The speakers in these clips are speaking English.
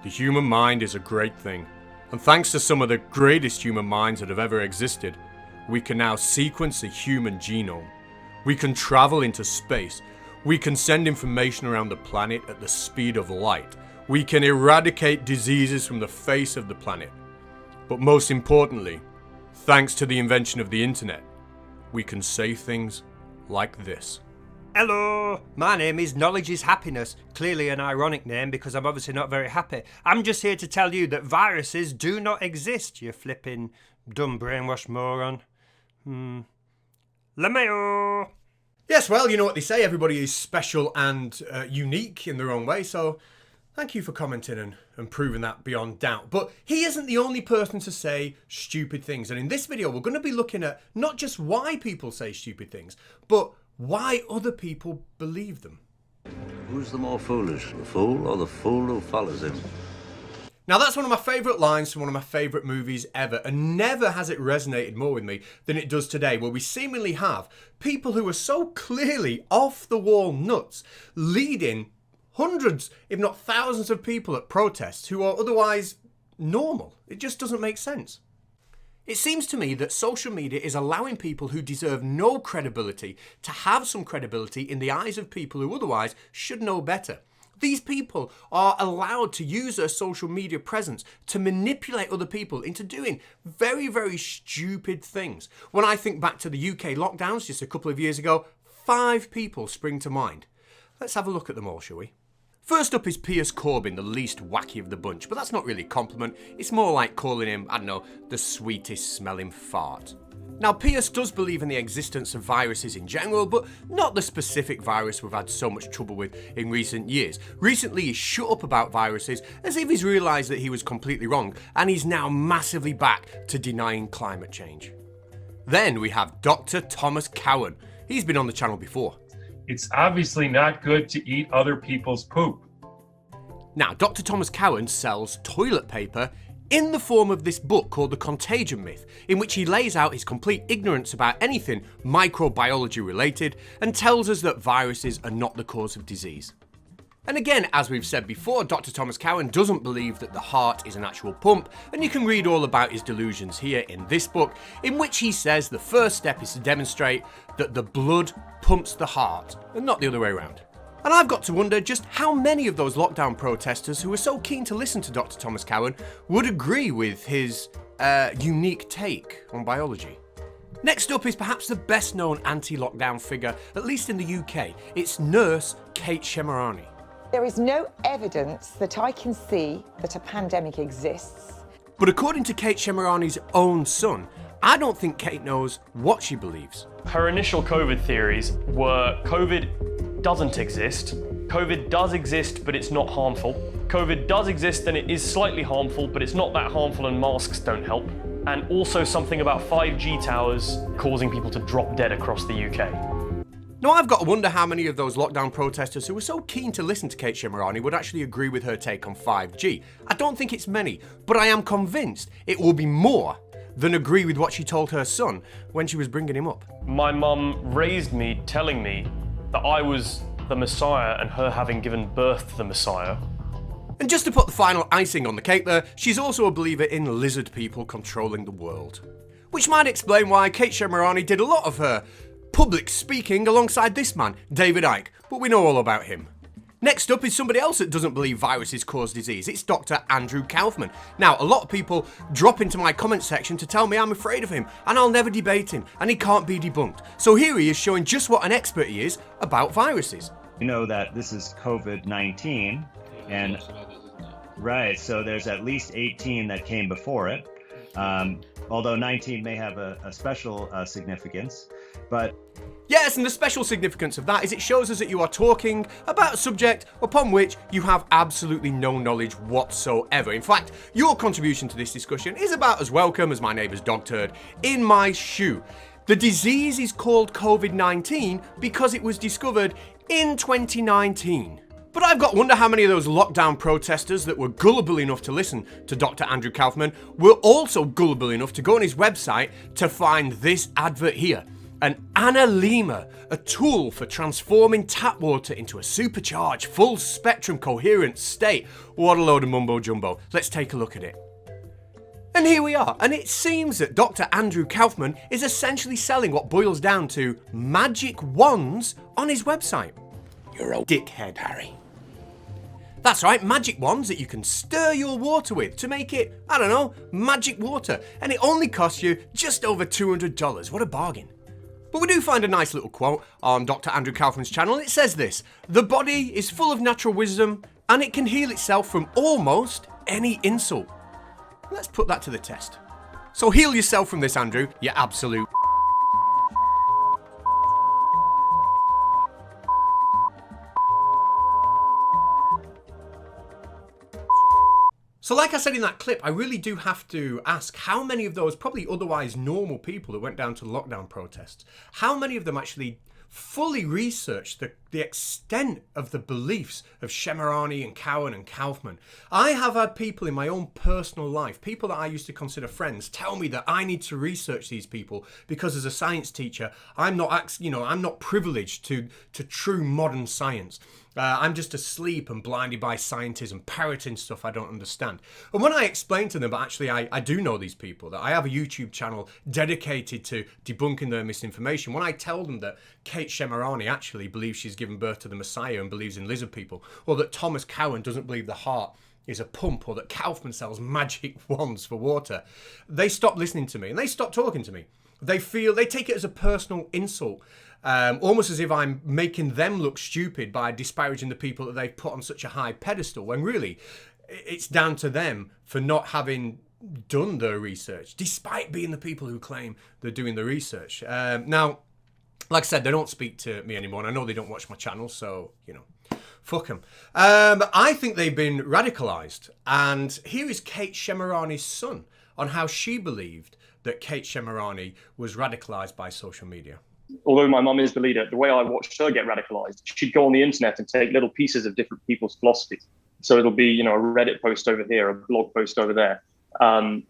The human mind is a great thing, and thanks to some of the greatest human minds that have ever existed, we can now sequence the human genome. We can travel into space. We can send information around the planet at the speed of light. We can eradicate diseases from the face of the planet. But most importantly, thanks to the invention of the internet, we can say things like this. Hello, my name is Knowledge is Happiness. Clearly an ironic name because I'm obviously not very happy. I'm just here to tell you that viruses do not exist, you flipping dumb brainwashed moron. LeMayo! Yes, well, you know what they say, everybody is special and unique in their own way, so thank you for commenting and proving that beyond doubt. But he isn't the only person to say stupid things, and in this video we're going to be looking at not just why people say stupid things, but why other people believe them. Who's the more foolish, the fool or the fool who follows him? Now that's one of my favourite lines from one of my favourite movies ever, and never has it resonated more with me than it does today, where we seemingly have people who are so clearly off the wall nuts leading hundreds, if not thousands of people at protests who are otherwise normal. It just doesn't make sense. It seems to me that social media is allowing people who deserve no credibility to have some credibility in the eyes of people who otherwise should know better. These people are allowed to use their social media presence to manipulate other people into doing very, very stupid things. When I think back to the UK lockdowns just a couple of years ago, 5 people spring to mind. Let's have a look at them all, shall we? First up is Piers Corbyn, the least wacky of the bunch, but that's not really a compliment. It's more like calling him, I don't know, the sweetest smelling fart. Now, Piers does believe in the existence of viruses in general, but not the specific virus we've had so much trouble with in recent years. Recently, he's shut up about viruses as if he's realised that he was completely wrong, and he's now massively back to denying climate change. Then we have Dr. Thomas Cowan. He's been on the channel before. It's obviously not good to eat other people's poop. Now, Dr. Thomas Cowan sells toilet paper in the form of this book called The Contagion Myth, in which he lays out his complete ignorance about anything microbiology related and tells us that viruses are not the cause of disease. And again, as we've said before, Dr. Thomas Cowan doesn't believe that the heart is an actual pump, and you can read all about his delusions here in this book, in which he says the first step is to demonstrate that the blood pumps the heart, and not the other way around. And I've got to wonder just how many of those lockdown protesters who were so keen to listen to Dr. Thomas Cowan would agree with his unique take on biology. Next up is perhaps the best known anti-lockdown figure, at least in the UK. It's nurse Kate Shemirani. There is no evidence that I can see that a pandemic exists. But according to Kate Shemirani's own son, I don't think Kate knows what she believes. Her initial COVID theories were COVID doesn't exist, COVID does exist but it's not harmful, COVID does exist and it is slightly harmful but it's not that harmful and masks don't help, and also something about 5G towers causing people to drop dead across the UK. Now, I've got to wonder how many of those lockdown protesters who were so keen to listen to Kate Shemirani would actually agree with her take on 5G. I don't think it's many, but I am convinced it will be more than agree with what she told her son when she was bringing him up. My mum raised me telling me that I was the Messiah and her having given birth to the Messiah. And just to put the final icing on the cake there, she's also a believer in lizard people controlling the world. Which might explain why Kate Shemirani did a lot of her public speaking alongside this man, David Icke, but we know all about him. Next up is somebody else that doesn't believe viruses cause disease. It's Dr. Andrew Kaufman. Now, a lot of people drop into my comment section to tell me I'm afraid of him, and I'll never debate him, and he can't be debunked. So here he is showing just what an expert he is about viruses. You know that this is COVID-19, and right, so there's at least 18 that came before it, although 19 may have a special significance, but yes, and the special significance of that is it shows us that you are talking about a subject upon which you have absolutely no knowledge whatsoever. In fact, your contribution to this discussion is about as welcome as my neighbour's dog turd in my shoe. The disease is called COVID-19 because it was discovered in 2019. But I've got to wonder how many of those lockdown protesters that were gullible enough to listen to Dr. Andrew Kaufman were also gullible enough to go on his website to find this advert here. An analema, a tool for transforming tap water into a supercharged, full-spectrum, coherent state. What a load of mumbo-jumbo. Let's take a look at it. And here we are, and it seems that Dr. Andrew Kaufman is essentially selling what boils down to magic wands on his website. You're a dickhead, Harry. That's right, magic wands that you can stir your water with to make it, I don't know, magic water. And it only costs you just over $200. What a bargain. But we do find a nice little quote on Dr. Andrew Kaufman's channel. It says this: "The body is full of natural wisdom and it can heal itself from almost any insult." Let's put that to the test. So heal yourself from this, Andrew, you absolute. So like I said in that clip, I really do have to ask how many of those probably otherwise normal people that went down to lockdown protests, how many of them actually fully researched the extent of the beliefs of Shemirani and Cowan and Kaufman. I have had people in my own personal life, people that I used to consider friends, tell me that I need to research these people because as a science teacher, I'm not privileged to true modern science. I'm just asleep and blinded by scientism, parroting stuff I don't understand. And when I explain to them, but actually I do know these people, that I have a YouTube channel dedicated to debunking their misinformation, when I tell them that Kate Shemirani actually believes she's given birth to the Messiah and believes in lizard people, or that Thomas Cowan doesn't believe the heart is a pump, or that Kaufman sells magic wands for water, they stop listening to me and they stop talking to me. They take it as a personal insult. Almost as if I'm making them look stupid by disparaging the people that they've put on such a high pedestal, when really it's down to them for not having done their research, despite being the people who claim they're doing the research. Now, like I said, they don't speak to me anymore, and I know they don't watch my channel, so, fuck them. I think they've been radicalised, and here is Kate Shemirani's son on how she believed that Kate Shemirani was radicalised by social media. Although my mum is the leader, the way I watched her get radicalized, she'd go on the internet and take little pieces of different people's philosophies. So it'll be, a Reddit post over here, a blog post over there. And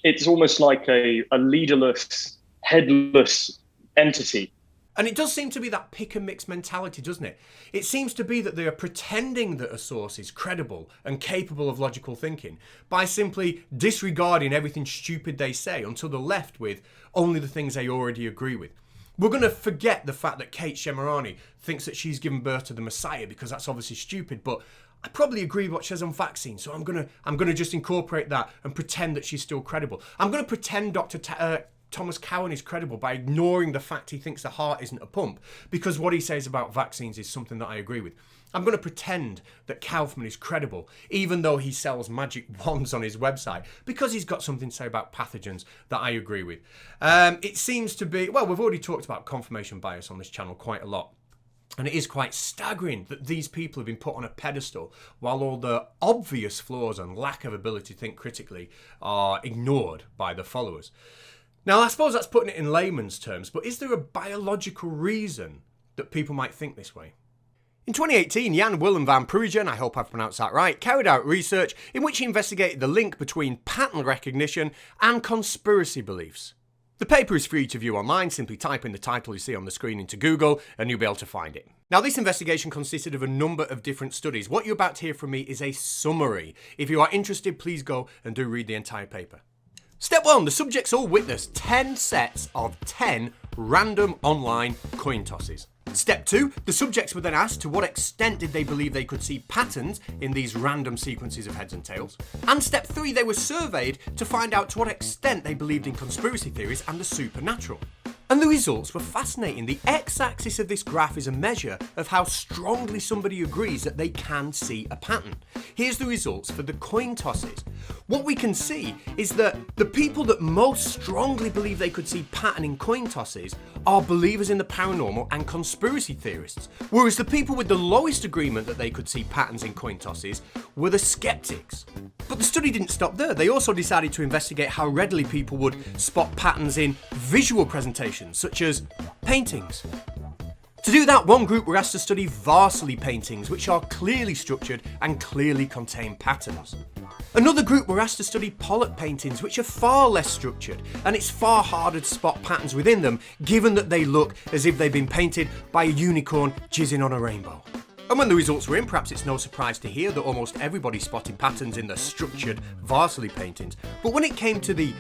it's almost like a leaderless, headless entity. And it does seem to be that pick and mix mentality, doesn't it? It seems to be that they are pretending that a source is credible and capable of logical thinking by simply disregarding everything stupid they say until they're left with only the things they already agree with. We're going to forget the fact that Kate Shemirani thinks that she's given birth to the Messiah because that's obviously stupid, but I probably agree with what she says on vaccines, so I'm gonna just incorporate that and pretend that she's still credible. I'm going to pretend Thomas Cowan is credible by ignoring the fact he thinks the heart isn't a pump, because what he says about vaccines is something that I agree with. I'm going to pretend that Kaufman is credible, even though he sells magic wands on his website, because he's got something to say about pathogens that I agree with. It seems to be, well, we've already talked about confirmation bias on this channel quite a lot. And it is quite staggering that these people have been put on a pedestal while all the obvious flaws and lack of ability to think critically are ignored by the followers. Now, I suppose that's putting it in layman's terms, but is there a biological reason that people might think this way? In 2018, Jan Willem van Perugen, I hope I've pronounced that right, carried out research in which he investigated the link between pattern recognition and conspiracy beliefs. The paper is free to view online. Simply type in the title you see on the screen into Google and you'll be able to find it. Now, this investigation consisted of a number of different studies. What you're about to hear from me is a summary. If you are interested, please go and do read the entire paper. Step 1, the subjects all witnessed 10 sets of 10 random online coin tosses. Step 2, the subjects were then asked to what extent did they believe they could see patterns in these random sequences of heads and tails. And step 3, they were surveyed to find out to what extent they believed in conspiracy theories and the supernatural. And the results were fascinating. The x-axis of this graph is a measure of how strongly somebody agrees that they can see a pattern. Here's the results for the coin tosses. What we can see is that the people that most strongly believe they could see pattern in coin tosses are believers in the paranormal and conspiracy theorists, whereas the people with the lowest agreement that they could see patterns in coin tosses were the skeptics. But the study didn't stop there. They also decided to investigate how readily people would spot patterns in visual presentations, such as paintings. To do that, one group were asked to study Varsley paintings, which are clearly structured and clearly contain patterns. Another group were asked to study polyp paintings, which are far less structured, and it's far harder to spot patterns within them, given that they look as if they've been painted by a unicorn jizzing on a rainbow. And when the results were in, perhaps it's no surprise to hear that almost everybody spotted patterns in the structured Varsley paintings. But when it came to the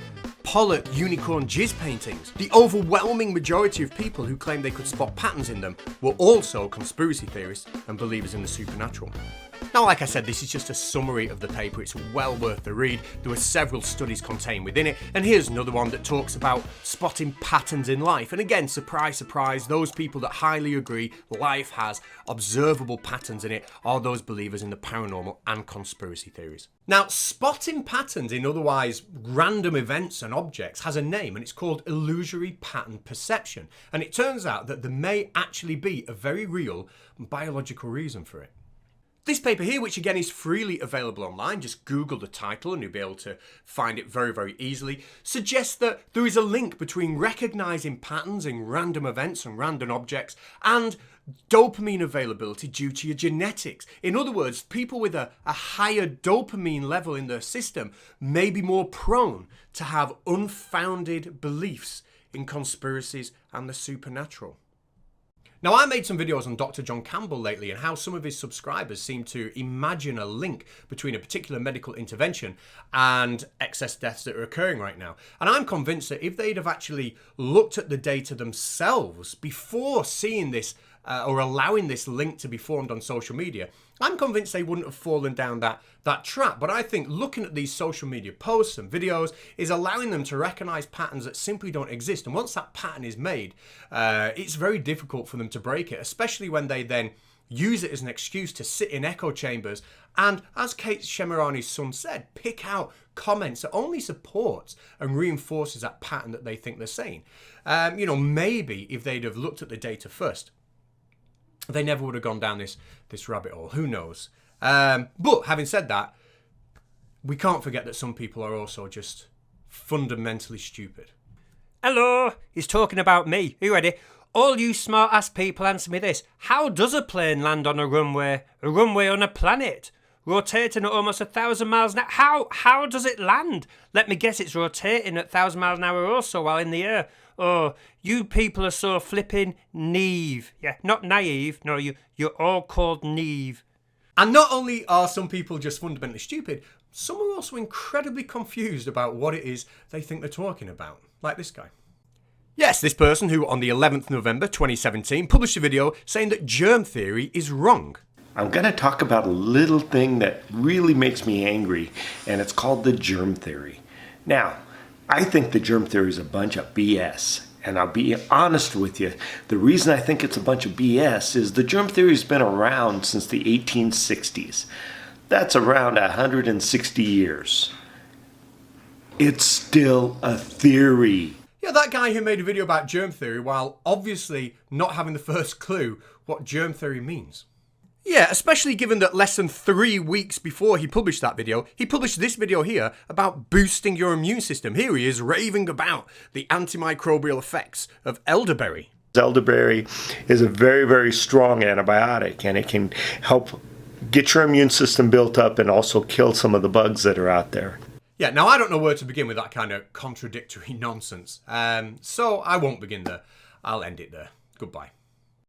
polyp unicorn jizz paintings, the overwhelming majority of people who claimed they could spot patterns in them were also conspiracy theorists and believers in the supernatural. Now, like I said, this is just a summary of the paper. It's well worth the read. There were several studies contained within it, and here's another one that talks about spotting patterns in life. And again, surprise, surprise, those people that highly agree life has observable patterns in it are those believers in the paranormal and conspiracy theories. Now, spotting patterns in otherwise random events and objects has a name, and it's called illusory pattern perception. And it turns out that there may actually be a very real biological reason for it. This paper here, which again is freely available online, just Google the title and you'll be able to find it very, very easily, suggests that there is a link between recognizing patterns in random events and random objects and dopamine availability due to your genetics. In other words, people with a higher dopamine level in their system may be more prone to have unfounded beliefs in conspiracies and the supernatural. Now, I made some videos on Dr. John Campbell lately and how some of his subscribers seem to imagine a link between a particular medical intervention and excess deaths that are occurring right now. And I'm convinced that if they'd have actually looked at the data themselves before seeing this or allowing this link to be formed on social media, I'm convinced they wouldn't have fallen down that trap. But I think looking at these social media posts and videos is allowing them to recognize patterns that simply don't exist. And once that pattern is made, it's very difficult for them to break it, especially when they then use it as an excuse to sit in echo chambers and, as Kate Shemirani's son said, pick out comments that only supports and reinforces that pattern that they think they're saying. Maybe if they'd have looked at the data first, they never would have gone down this rabbit hole. Who knows? But having said that, we can't forget that some people are also just fundamentally stupid. Hello, he's talking about me. Are you ready? All you smart-ass people, answer me this. How does a plane land on a runway? A runway on a planet? Rotating at almost 1,000 miles an hour. How does it land? Let me guess, it's rotating at 1,000 miles an hour also while in the air. Oh, you people are so flipping naive. Yeah, not naive. No, you're all called naive. And not only are some people just fundamentally stupid, some are also incredibly confused about what it is they think they're talking about. Like this guy. Yes, this person who on the 11th November 2017 published a video saying that germ theory is wrong. I'm going to talk about a little thing that really makes me angry, and it's called the germ theory. Now, I think the germ theory is a bunch of BS, and I'll be honest with you. The reason I think it's a bunch of BS is the germ theory has been around since the 1860s. That's around 160 years. It's still a theory. Yeah, that guy who made a video about germ theory while obviously not having the first clue what germ theory means. Yeah, especially given that less than 3 weeks before he published that video, he published this video here about boosting your immune system. Here he is raving about the antimicrobial effects of elderberry. Elderberry is a very, very strong antibiotic, and it can help get your immune system built up and also kill some of the bugs that are out there. Yeah, now I don't know where to begin with that kind of contradictory nonsense. So I won't begin there. I'll end it there. Goodbye.